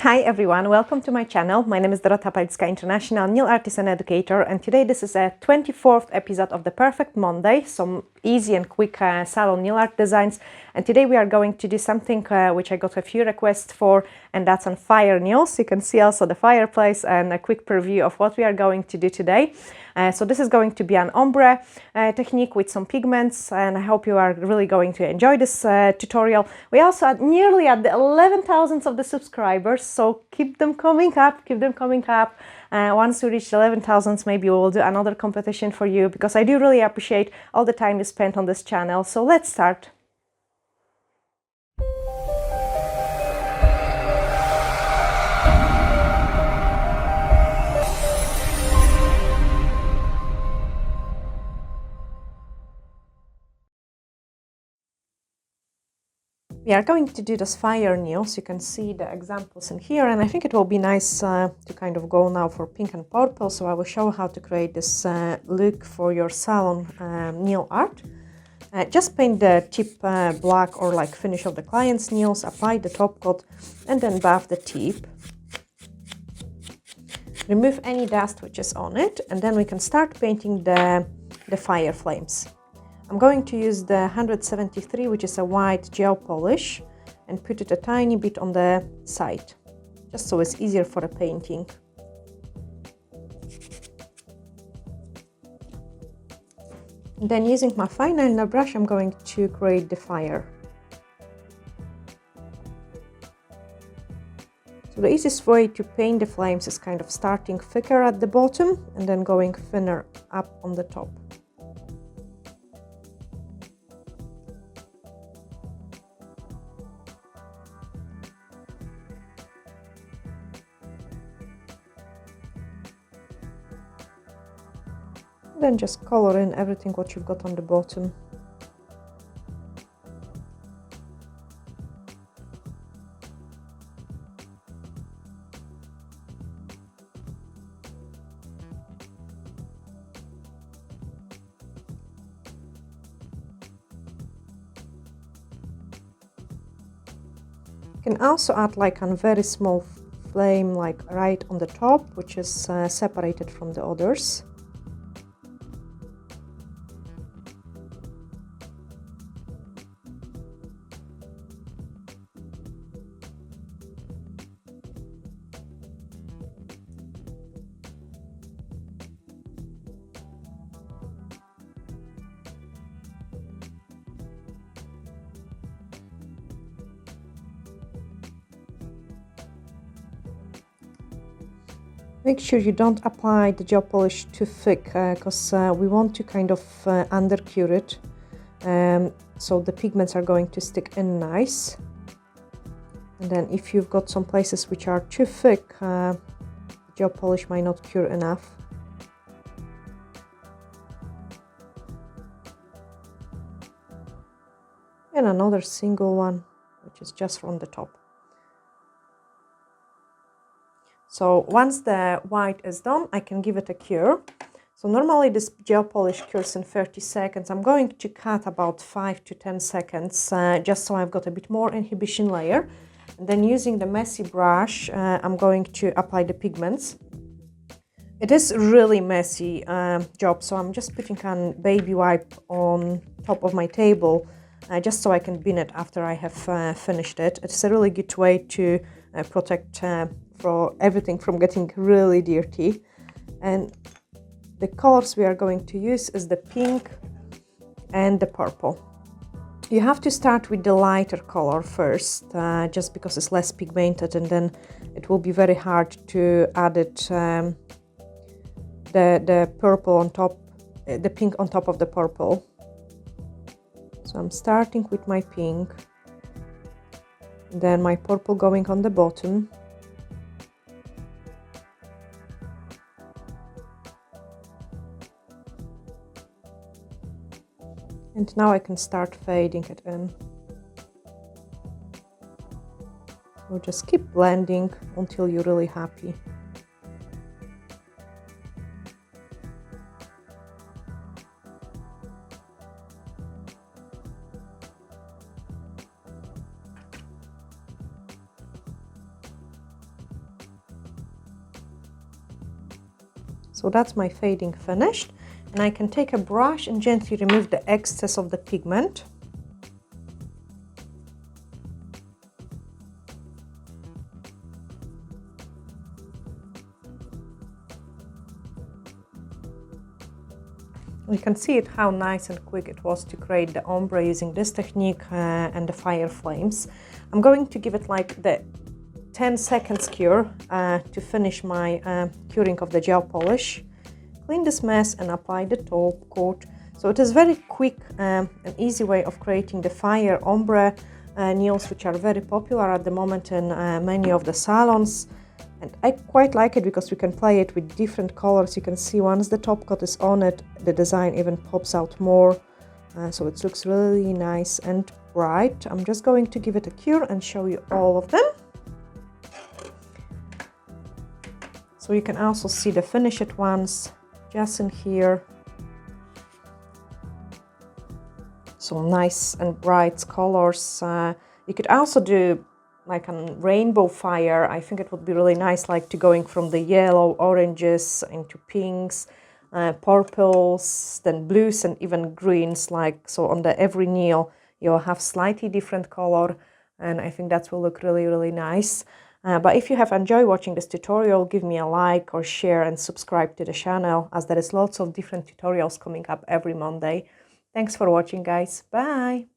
Hi everyone, welcome to my channel. My name is Dorota Palicka, international nail artist and educator, and today this is a 24th episode of the Perfect Monday, some easy and quick salon nail art designs. And today we are going to do something which I got a few requests for, and that's on fire nails. You can see also the fireplace and a quick preview of what we are going to do today. So this is going to be an ombre technique with some pigments, and I hope you are really going to enjoy this tutorial. We also are nearly at the 11,000 of the subscribers, so keep them coming up, once we reach 11,000, maybe we will do another competition for you, because I do really appreciate all the time you spent on this channel. So let's start. We are going to do those fire nails. You can see the examples in here, and I think it will be nice to kind of go now for pink and purple. So I will show how to create this look for your salon nail art. Just paint the tip black or like finish of the client's nails, apply the top coat, and then buff the tip. Remove any dust which is on it, and then we can start painting the fire flames. I'm going to use the 173, which is a white gel polish, and put it a tiny bit on the side, just so it's easier for the painting. And then using my fine liner brush, I'm going to create the fire. So the easiest way to paint the flames is kind of starting thicker at the bottom and then going thinner up on the top. Then just color in everything what you've got on the bottom. You can also add like a very small flame like right on the top, which is separated from the others. Make sure you don't apply the gel polish too thick, because we want to kind of undercure it, so the pigments are going to stick in nice. And then if you've got some places which are too thick, gel polish might not cure enough. And another single one, which is just from the top. So once the white is done, I can give it a cure. So normally this gel polish cures in 30 seconds. I'm going to cut about 5 to 10 seconds, just so I've got a bit more inhibition layer. And then using the messy brush, I'm going to apply the pigments. It is really messy job, so I'm just putting a baby wipe on top of my table, just so I can bin it after I have finished it. It's a really good way to protect for everything from getting really dirty. And the colors we are going to use is the pink and the purple. You have to start with the lighter color first, just because it's less pigmented, and then it will be very hard to add it the purple on top, the pink on top of the purple. So I'm starting with my pink, then my purple going on the bottom. And now I can start fading it in. So just keep blending until you're really happy. So that's my fading finished. And I can take a brush and gently remove the excess of the pigment. You can see it how nice and quick it was to create the ombre using this technique and the fire flames. I'm going to give it like the 10 seconds cure to finish my curing of the gel polish. Clean this mess and apply the top coat. So it is very quick and easy way of creating the fire ombre nails, which are very popular at the moment in many of the salons. And I quite like it because we can play it with different colors. You can see once the top coat is on it, the design even pops out more. So it looks really nice and bright. I'm just going to give it a cure and show you all of them. So you can also see the finished ones just in here. So nice and bright colors. You could also do like a rainbow fire. I think it would be really nice, like to going from the yellow, oranges into pinks, purples, then blues and even greens. Like so on the every nail you'll have slightly different color, and I think that will look really, really nice. But if you have enjoyed watching this tutorial, give me a like or share and subscribe to the channel, as there is lots of different tutorials coming up every Monday. Thanks for watching, guys. Bye!